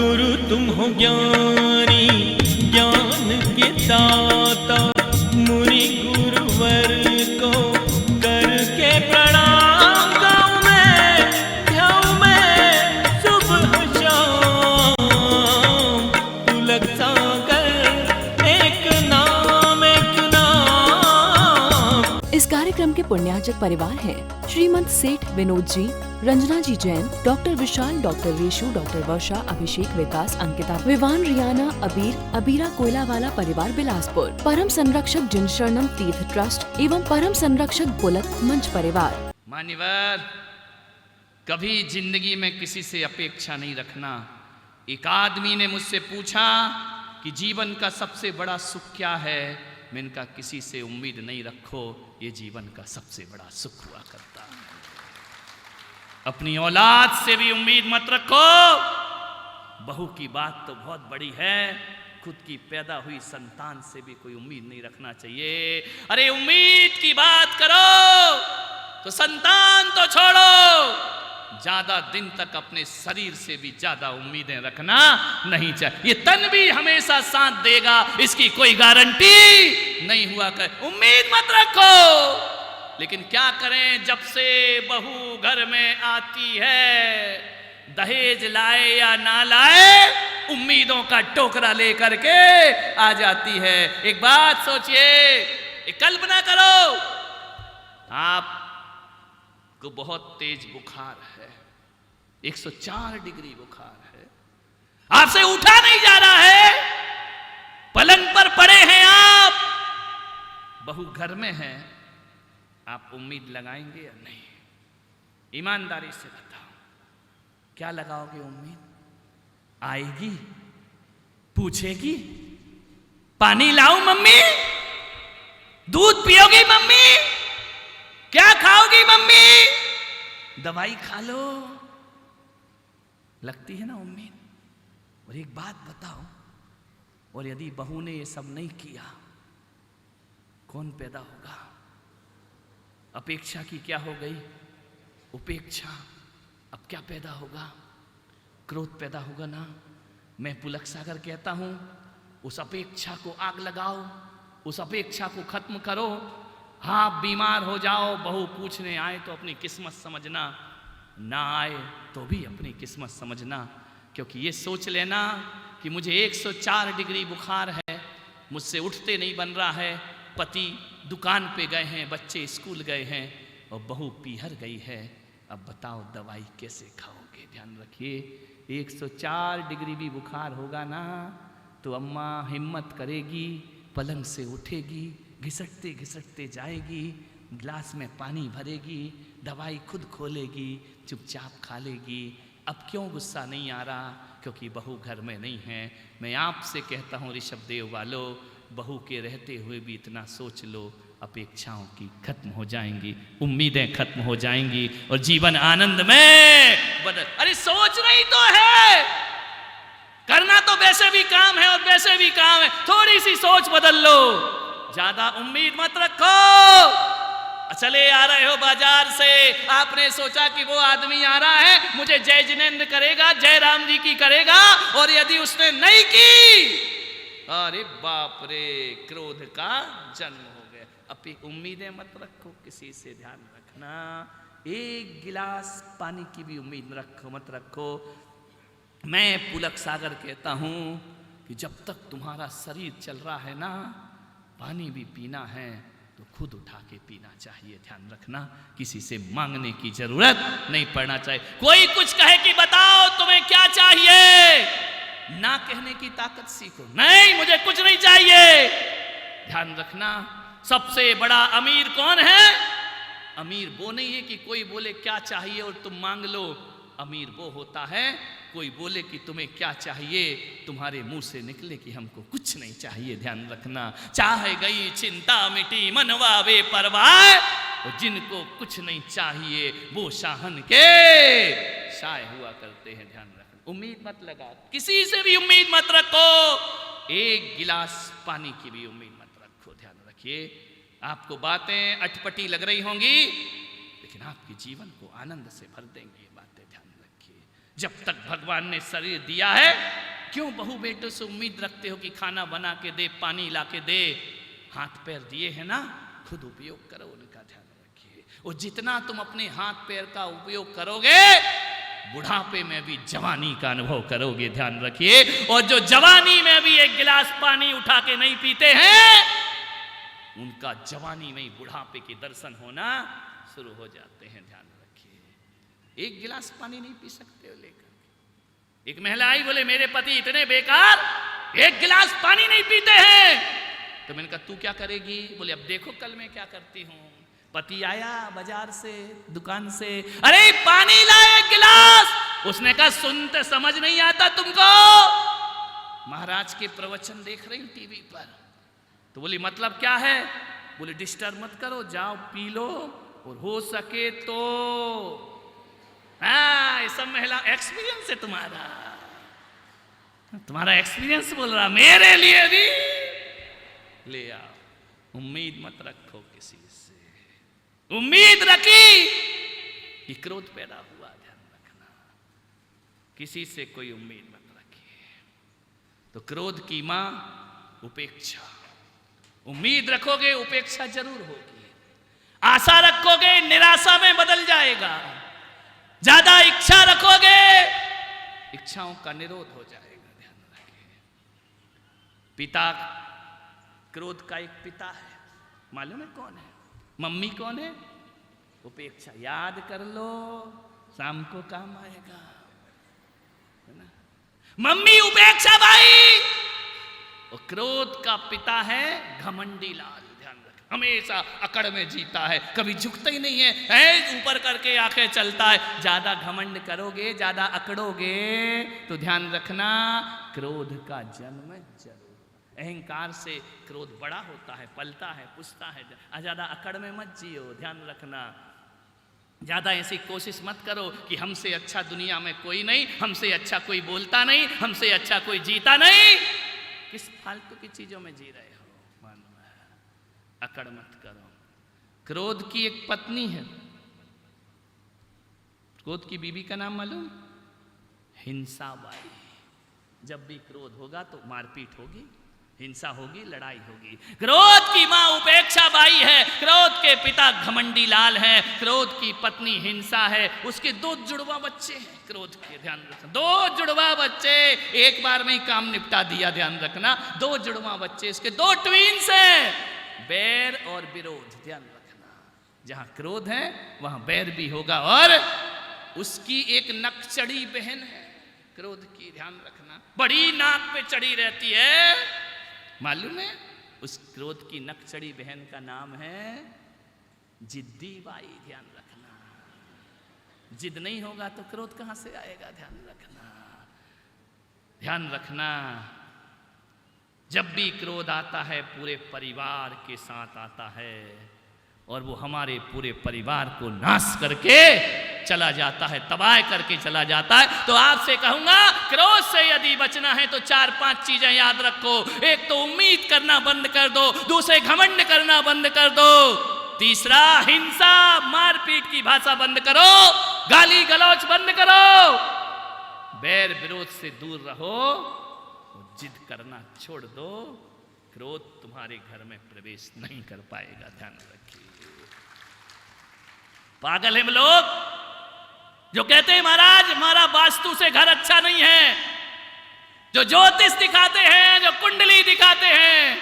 गुरु तुम हो ज्ञानी ज्ञान के दाता, मुनि गुरुवर को करके प्रणाम गाऊं मैं सुबह शाम। पुलक सागर एक नाम इस कार्यक्रम के पुण्यार्जक परिवार हैं श्रीमंत सेठ विनोद जी, रंजना जी जैन, डॉक्टर विशाल, डॉक्टर रेशु, डॉक्टर वर्षा, अभिषेक, विकास, अंकिता, विवान, रियाना, अबीर, अबीरा कोयलावाला परिवार बिलासपुर, परम संरक्षक जिन शरणम तीर्थ ट्रस्ट एवं परम संरक्षक बुलक मंच परिवार। मान्यवर, कभी जिंदगी में किसी से अपेक्षा नहीं रखना। एक आदमी ने मुझसे पूछा कि जीवन का सबसे बड़ा सुख क्या है। मैंने कहा किसी से उम्मीद नहीं रखो, ये जीवन का सबसे बड़ा सुख हुआ करता है। अपनी औलाद से भी उम्मीद मत रखो। बहू की बात तो बहुत बड़ी है, खुद की पैदा हुई संतान से भी कोई उम्मीद नहीं रखना चाहिए। अरे उम्मीद की बात करो तो संतान तो छोड़ो, ज्यादा दिन तक अपने शरीर से भी ज्यादा उम्मीदें रखना नहीं चाहिए। ये तन भी हमेशा साथ देगा, इसकी कोई गारंटी नहीं हुआ कर। उम्मीद मत रखो। लेकिन क्या करें, जब से बहू घर में आती है, दहेज लाए या ना लाए, उम्मीदों का टोकरा लेकर के आ जाती है। एक बात सोचिए, एक कल्पना करो, आप को बहुत तेज बुखार है, 104 डिग्री बुखार है, आपसे उठा नहीं जा रहा है, पलंग पर पड़े हैं आप, बहू घर में है, आप उम्मीद लगाएंगे या नहीं? ईमानदारी से बताओ, क्या लगाओगे उम्मीद? आएगी, पूछेगी, पानी लाऊं मम्मी, दूध पियोगी मम्मी, क्या खाओगी मम्मी, दवाई खा लो, लगती है ना उम्मीद। और एक बात बताओ, और यदि बहू ने ये सब नहीं किया, कौन पैदा होगा? अपेक्षा की क्या हो गई? उपेक्षा। अब क्या पैदा होगा? क्रोध पैदा होगा ना। मैं पुलक सागर कहता हूं, उस अपेक्षा को आग लगाओ, उस अपेक्षा को खत्म करो। हाँ, बीमार हो जाओ, बहू पूछने आए तो अपनी किस्मत समझना, ना आए तो भी अपनी किस्मत समझना। क्योंकि ये सोच लेना कि मुझे 104 डिग्री बुखार है, मुझसे उठते नहीं बन रहा है, पति दुकान पे गए हैं, बच्चे स्कूल गए हैं और बहू पीहर गई है, अब बताओ दवाई कैसे खाओगे? ध्यान रखिए, 104 डिग्री भी बुखार होगा ना तो अम्मा हिम्मत करेगी, पलंग से उठेगी, घिसटते घिसटते जाएगी, गिलास में पानी भरेगी, दवाई खुद खोलेगी, चुपचाप खा लेगी। अब क्यों गुस्सा नहीं आ रहा? क्योंकि बहू घर में नहीं है। मैं आपसे कहता हूँ ऋषभ देव वालों, बहू के रहते हुए भी इतना सोच लो, अपेक्षाओं की खत्म हो जाएंगी, उम्मीदें खत्म हो जाएंगी और जीवन आनंद में बदल। अरे सोच नहीं तो है, करना तो वैसे भी काम है और वैसे भी काम है, थोड़ी सी सोच बदल लो, ज्यादा उम्मीद मत रखो। चले आ रहे हो बाजार से, आपने सोचा कि वो आदमी आ रहा है, मुझे जय जिनेंद्र करेगा, जय राम जी की करेगा, और यदि उसने नहीं की, अरे बाप रे, क्रोध का जन्म हो गया। अपनी उम्मीदें मत रखो किसी से, ध्यान रखना। एक गिलास पानी की भी उम्मीद मत रखो। मैं पुलक सागर कहता हूं कि जब तक तुम्हारा शरीर चल रहा है ना, पानी भी पीना है तो खुद उठा के पीना चाहिए। ध्यान रखना, किसी से मांगने की जरूरत नहीं पड़ना चाहिए। कोई कुछ कहे कि बताओ तुम्हें क्या चाहिए, ना कहने की ताकत सीखो। नहीं, मुझे कुछ नहीं चाहिए। ध्यान रखना, सबसे बड़ा अमीर कौन है? अमीर वो नहीं है कि कोई बोले क्या चाहिए और तुम मांग लो। अमीर वो होता है, कोई बोले कि तुम्हें क्या चाहिए, तुम्हारे मुंह से निकले कि हमको कुछ नहीं चाहिए। ध्यान रखना, चाहे गई चिंता मिटी मनवा वे परवाह, और जिनको कुछ नहीं चाहिए वो शाहन के शाय हुआ करते हैं। ध्यान रखना, उम्मीद मत लगाओ, किसी से भी उम्मीद मत रखो। एक गिलास पानी की भी उम्मीद मत रखो। ध्यान रखिए, आपको बातें अटपटी लग रही होंगी, लेकिन आपके जीवन को आनंद से भर देंगे। ये बातें ध्यान रखिए। जब तक भगवान ने शरीर दिया है, क्यों बहू बेटों से उम्मीद रखते हो कि खाना बना के दे, पानी ला के दे? हाथ पैर दिए हैं ना, खुद उपयोग करो, उनका ध्यान रखिए। और जितना तुम अपने हाथ पैर का उपयोग करोगे, बुढ़ापे में भी जवानी का अनुभव करोगे, ध्यान रखिए। और जो जवानी में भी एक गिलास पानी उठा के नहीं पीते हैं, उनका जवानी में ही बुढ़ापे के दर्शन होना शुरू हो जाते हैं, ध्यान रखिए। एक गिलास पानी नहीं पी सकते हो लेकर। एक महिला आई, बोले मेरे पति इतने बेकार, एक गिलास पानी नहीं पीते हैं। तो मैंने कहा तू क्या करेगी? बोले अब देखो कल मैं क्या करती हूं। पति आया बाजार से, दुकान से, अरे पानी ला एक गिलास। उसने कहा सुनते समझ नहीं आता तुमको? महाराज के प्रवचन देख रही हूं टीवी पर। तो बोली मतलब क्या है? बोले डिस्टर्ब मत करो, जाओ पी लो, और हो सके तो हाँ, ये सब महिला एक्सपीरियंस है तुम्हारा, तुम्हारा एक्सपीरियंस बोल रहा, मेरे लिए भी ले आओ। उम्मीद मत रखो किसी से। उम्मीद रखी कि क्रोध पैदा हुआ, ध्यान रखना। किसी से कोई उम्मीद मत रखिए। तो क्रोध की मां उपेक्षा। उम्मीद रखोगे उपेक्षा जरूर होगी। आशा रखोगे निराशा में बदल जाएगा। ज्यादा इच्छा रखोगे इच्छाओं का निरोध हो जाएगा, ध्यान रखिए। पिता, क्रोध का एक पिता है, मालूम है कौन है? मम्मी कौन है? उपेक्षा। याद कर लो, शाम को काम आएगा, है ना? मम्मी उपेक्षा भाई। और क्रोध का पिता है घमंडी लाल, ध्यान रख। हमेशा अकड़ में जीता है, कभी झुकता ही नहीं है, ऊपर करके आंखें चलता है। ज्यादा घमंड करोगे, ज्यादा अकड़ोगे तो ध्यान रखना क्रोध का जन्म जरूर। अहंकार से क्रोध बड़ा होता है, पलता है, पुछता है। ज्यादा अकड़ में मत जियो, ध्यान रखना। ज्यादा ऐसी कोशिश मत करो कि हमसे अच्छा दुनिया में कोई नहीं, हमसे अच्छा कोई बोलता नहीं, हमसे अच्छा कोई जीता नहीं। किस फालतू की चीजों में जी रहे हो? अकड़ मत करो। क्रोध की एक पत्नी है, क्रोध की बीवी का नाम मालूम? हिंसा बाई। जब भी क्रोध होगा तो मारपीट होगी, हिंसा होगी, लड़ाई होगी। क्रोध की मां उपेक्षा बाई है, क्रोध के पिता घमंडी लाल है, क्रोध की पत्नी हिंसा है। उसके 2 जुड़वा बच्चे हैं क्रोध के, ध्यान रखना। 2 जुड़वा बच्चे, एक बार में ही काम निपटा दिया, ध्यान रखना। 2 जुड़वा बच्चे, इसके 2 ट्विंस हैं, बैर और विरोध, ध्यान रखना। जहां क्रोध है वहां बैर भी होगा। और उसकी एक नकचड़ी बहन है क्रोध की, ध्यान रखना। बड़ी नाक पे चढ़ी रहती है, मालूम है? उस क्रोध की नकचड़ी बहन का नाम है जिद्दी बाई, ध्यान रखना। जिद नहीं होगा तो क्रोध कहां से आएगा, ध्यान रखना। ध्यान रखना, जब भी क्रोध आता है पूरे परिवार के साथ आता है, और वो हमारे पूरे परिवार को नाश करके चला जाता है, तबाह करके चला जाता है। तो आपसे कहूंगा क्रोध से यदि बचना है तो 4-5 चीजें याद रखो। एक तो उम्मीद करना बंद कर दो, दूसरे घमंड करना बंद कर दो, तीसरा हिंसा मारपीट की भाषा बंद करो, गाली गलौज बंद करो, बैर विरोध से दूर रहो, जिद करना छोड़ दो। क्रोध तुम्हारे घर में प्रवेश नहीं कर पाएगा, ध्यान रखिए। पागल हैं लोग जो कहते हैं महाराज हमारा वास्तु से घर अच्छा नहीं है, जो ज्योतिष दिखाते हैं, जो कुंडली दिखाते हैं।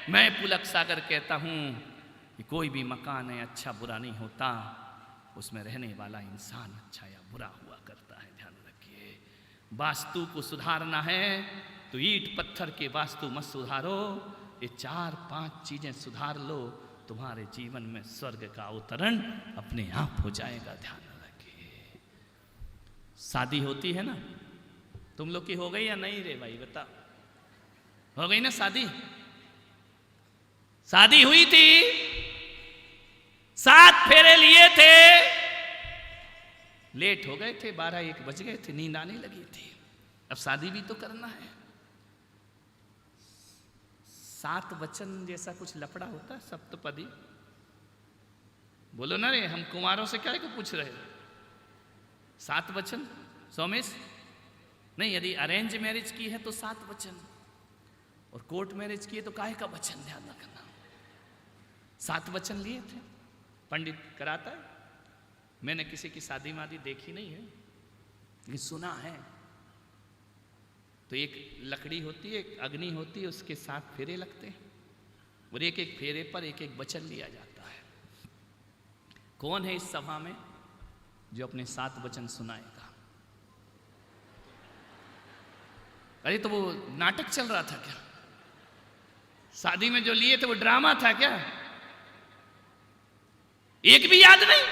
मैं पुलक सागर कहता हूं कि कोई भी मकान है अच्छा बुरा नहीं होता, उसमें रहने वाला इंसान अच्छा या बुरा हुआ करता है, ध्यान रखिए। वास्तु को सुधारना है तो ईंट पत्थर के वास्तु मत सुधारो, ये 4-5 चीजें सुधार लो, तुम्हारे जीवन में स्वर्ग का अवतरण अपने आप हो जाएगा, ध्यान रखिए। शादी होती है ना, तुम लोग की हो गई या नहीं रे भाई बता? हो गई ना शादी? शादी हुई थी, 7 फेरे लिए थे, लेट हो गए थे, 12-1 बज गए थे, नींद आने लगी थी। अब शादी भी तो करना है। 7 वचन जैसा कुछ लफड़ा होता है, सप्तपदी। बोलो ना रे, हम कुमारों से क्या है कि पूछ रहे हो? 7 वचन सोमेश नहीं, यदि अरेंज मैरिज की है तो 7 वचन, और कोर्ट मैरिज की है तो काहे का वचन, ध्यान रखना। 7 वचन लिए थे, पंडित कराता है। मैंने किसी की शादी मादी देखी नहीं है, लेकिन सुना है। तो एक लकड़ी होती है, एक अग्नि होती है, उसके 7 फेरे लगते हैं, और एक एक फेरे पर एक एक वचन लिया जाता है। कौन है इस सभा में जो अपने 7 वचन सुनाएगा? अरे तो वो नाटक चल रहा था क्या? शादी में जो लिए थे वो ड्रामा था क्या? एक भी याद नहीं?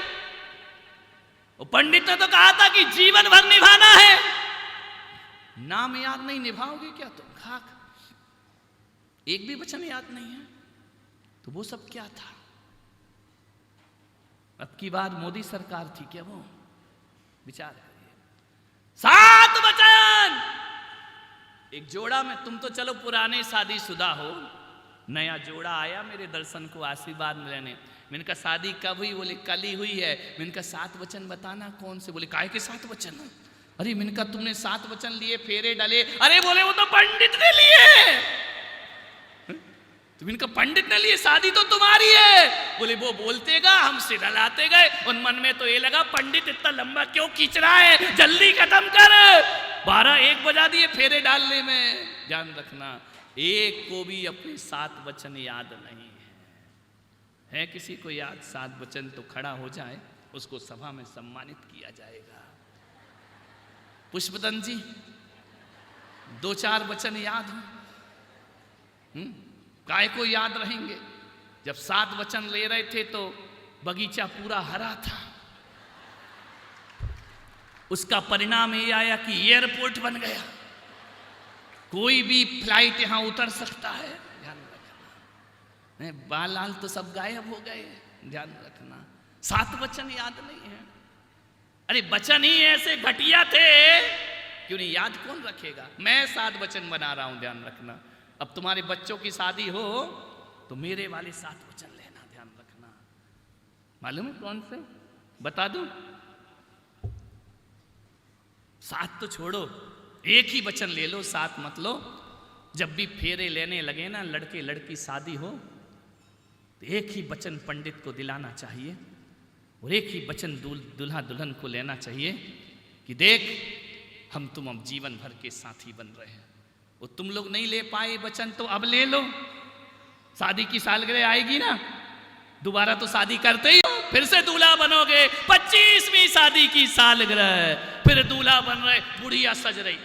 वो पंडित ने तो कहा था कि जीवन भर निभाना है। नाम याद नहीं, निभाओगे क्या तुम? खाक। एक भी वचन याद नहीं है, तो वो सब क्या था? अब की बार मोदी सरकार थी क्या वो? विचार करिए। 7 वचन एक जोड़ा में। तुम तो चलो पुराने शादीशुदा हो, नया जोड़ा आया मेरे दर्शन को आशीर्वाद लेने। मैंने कहा शादी कब हुई? बोले कल ही हुई है। मैंने कहा 7 वचन बताना कौन से? बोले काहे के 7 वचन? अरे मैंने कहा तुमने 7 वचन लिए, फेरे डाले। अरे बोले वो तो पंडित ने लिए। तो इनका पंडित ने लिए, शादी तो तुम्हारी है। बोले वो बोलते गा, हम सिरा लाते गए, और मन में तो ये लगा पंडित इतना लंबा क्यों खींच रहा है, जल्दी खत्म कर। 12-1 बजा दिए फेरे डालने में। ध्यान रखना, एक को भी अपने 7 वचन याद नहीं है किसी को याद 7 वचन तो खड़ा हो जाए, उसको सभा में सम्मानित किया जाएगा। पुष्पदन जी 2-4 वचन याद हो? काय को याद रहेंगे? जब 7 वचन ले रहे थे तो बगीचा पूरा हरा था। उसका परिणाम ये आया कि एयरपोर्ट बन गया, कोई भी फ्लाइट यहां उतर सकता है। ध्यान रखना, बाल लाल तो सब गायब हो गए। ध्यान रखना, 7 वचन याद नहीं है। अरे वचन ही ऐसे घटिया थे, क्यों नहीं याद? कौन रखेगा? मैं 7 वचन बना रहा हूं, ध्यान रखना। अब तुम्हारे बच्चों की शादी हो तो मेरे वाले 7 वचन लेना, ध्यान रखना। मालूम है कौन से? बता दूं? 7 तो छोड़ो, एक ही वचन ले लो, 7 मत लो। जब भी फेरे लेने लगे ना, लड़के लड़की शादी हो, तो एक ही वचन पंडित को दिलाना चाहिए, और एक ही वचन दुल्हा दुल्हन को लेना चाहिए कि देख हम तुम अब जीवन भर के साथी बन रहे हैं। वो तुम लोग नहीं ले पाए वचन, तो अब ले लो। शादी की सालगिरह आएगी ना, दोबारा तो शादी करते ही हो, फिर से दूल्हा बनोगे। 25वीं शादी की सालगिरह, फिर दूल्हा बन रहे, बुढ़िया सज रही,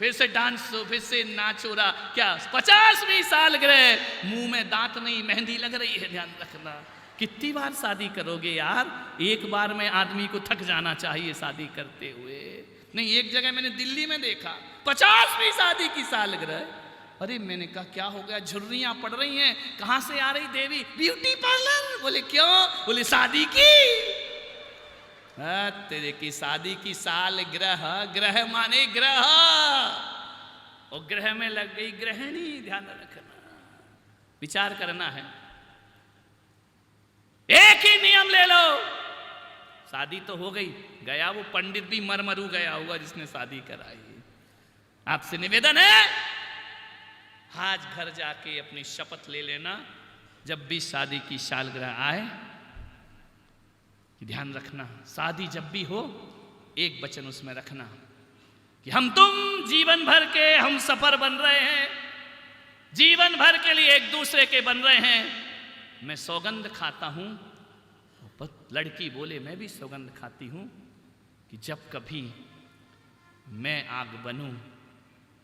फिर से डांस, फिर से नाचो रहा। क्या 50वीं सालगिरह, मुंह में दांत नहीं, मेहंदी लग रही है। ध्यान रखना, कितनी बार शादी करोगे यार? एक बार में आदमी को थक जाना चाहिए शादी करते हुए। नहीं, एक जगह मैंने दिल्ली में देखा 50वीं शादी की सालगिरह। अरे मैंने कहा क्या हो गया? झुर्रियां पड़ रही हैं। कहां से आ रही देवी? Beauty parlour. बोले क्यों? बोले शादी की। तेरे की शादी की सालगिरह, ग्रह माने ग्रह, और ग्रह में लग गई ग्रहणी। ध्यान रखना, विचार करना है। एक ही नियम ले लो, शादी तो हो गई, गया वो पंडित भी मरमरू गया होगा जिसने शादी कराई। आपसे निवेदन है, आज घर जाके अपनी शपथ ले लेना, जब भी शादी की सालगिरह आए, कि ध्यान रखना शादी जब भी हो, एक वचन उसमें रखना कि हम तुम जीवन भर के हम सफर बन रहे हैं, जीवन भर के लिए एक दूसरे के बन रहे हैं। मैं सौगंध खाता हूं, लड़की बोले मैं भी सौगंध खाती हूं कि जब कभी मैं आग बनूं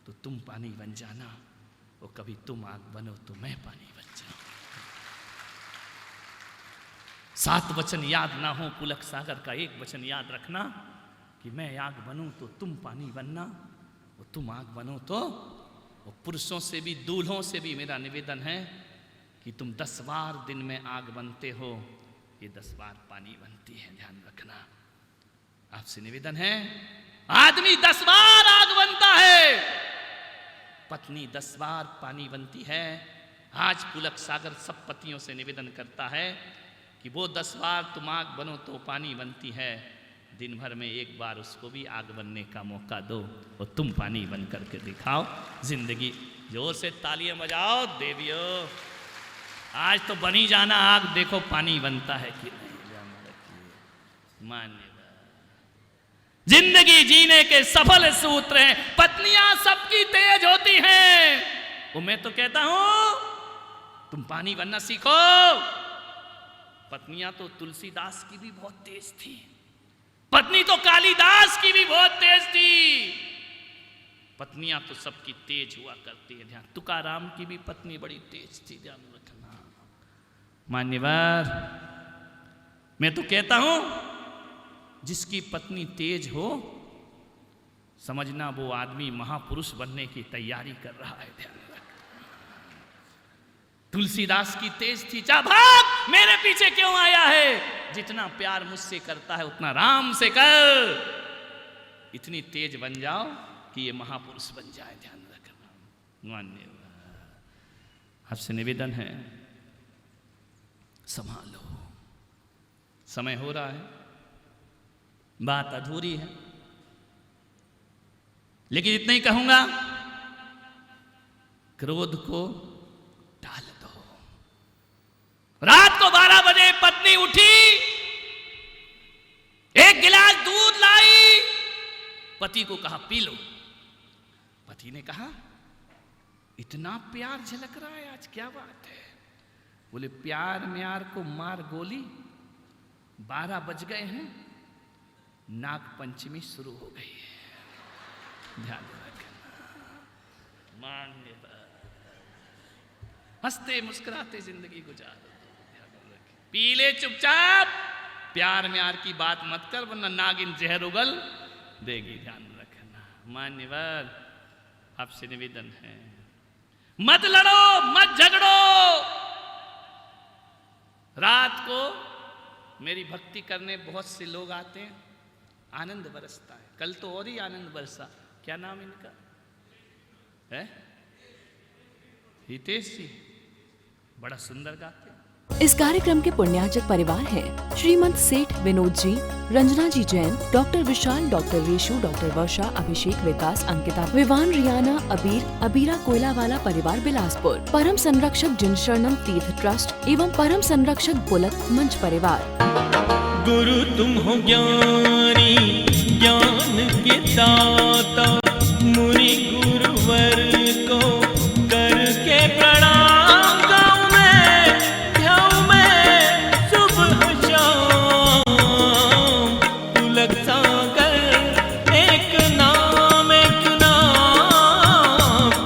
तो तुम पानी बन जाना, और कभी तुम आग बनो तो मैं पानी बन जाऊं। 7 वचन याद ना हो, पुलक सागर का एक वचन याद रखना कि मैं आग बनूं तो तुम पानी बनना, और तुम आग बनो तो। और पुरुषों से भी, दूल्हों से भी मेरा निवेदन है कि तुम 10 बार दिन में आग बनते हो, ये 10 बार पानी बनती है। ध्यान रखना, आपसे निवेदन है। आदमी 10 बार आग बनता है, पत्नी 10 बार पानी बनती है। आज पुलक सागर सब पतियों से निवेदन करता है कि वो 10 बार तुम आग बनो तो पानी बनती है, दिन भर में एक बार उसको भी आग बनने का मौका दो और तुम पानी बन करके दिखाओ जिंदगी। जोर से तालियां बजाओ देवियों, आज तो बनी जाना आग, देखो पानी बनता है कि नहीं। मान्यवर जिंदगी जीने के सफल सूत्र हैं, पत्नियां सबकी तेज होती हैं। वो मैं तो कहता हूं तुम पानी बनना सीखो। पत्नियां तो तुलसीदास की भी बहुत तेज थी, पत्नी तो कालिदास की भी बहुत तेज थी। पत्नियां तो सबकी तेज हुआ करती है। ध्यान, तुकाराम की भी पत्नी बड़ी तेज थी, ध्यान रखना। मान्यवर मैं तो कहता हूं जिसकी पत्नी तेज हो समझना वो आदमी महापुरुष बनने की तैयारी कर रहा है। ध्यान रखना। तुलसीदास की तेज थी, जा भाग, मेरे पीछे क्यों आया है? जितना प्यार मुझसे करता है उतना राम से कर। इतनी तेज बन जाओ कि ये महापुरुष बन जाए। ध्यान रखना। मान्यवर आपसे निवेदन है संभालो, समय हो रहा है, बात अधूरी है, लेकिन इतना ही कहूंगा, क्रोध को टाल दो। रात को 12 बजे पत्नी उठी, एक गिलास दूध लाई, पति को कहा पी लो। पति ने कहा इतना प्यार झलक रहा है आज, क्या बात है? बोले प्यार म्यार को मार गोली, 12 बज गए हैं, नाग पंचमी शुरू हो गई है। ध्यान रखना। मान्यवर हंसते मुस्कुराते जिंदगी गुजारो। पी ले चुपचाप, प्यार म्यार की बात मत कर वरना नागिन जहर उगल देगी। ध्यान रखना। मान्यवर आपसे निवेदन है मत लड़ो, मत झगड़ो। रात को मेरी भक्ति करने बहुत से लोग आते हैं, आनंद बरसता है। कल तो और ही आनंद बरसा। क्या नाम इनका है? हितेश जी, बड़ा सुंदर गाते हैं। इस कार्यक्रम के पुण्यार्जक परिवार हैं श्रीमंत सेठ विनोद जी, रंजना जी जैन, डॉक्टर विशाल, डॉक्टर रेशु, डॉक्टर वर्षा, अभिषेक, विकास, अंकिता, विवान, रियाना, अबीर, अबीरा कोयलावाला परिवार बिलासपुर, परम संरक्षक जिन शरणम तीर्थ ट्रस्ट एवं परम संरक्षक बुलक मंच परिवार। गुरु तुम हो ज्ञानी, ज्ञान के दाता,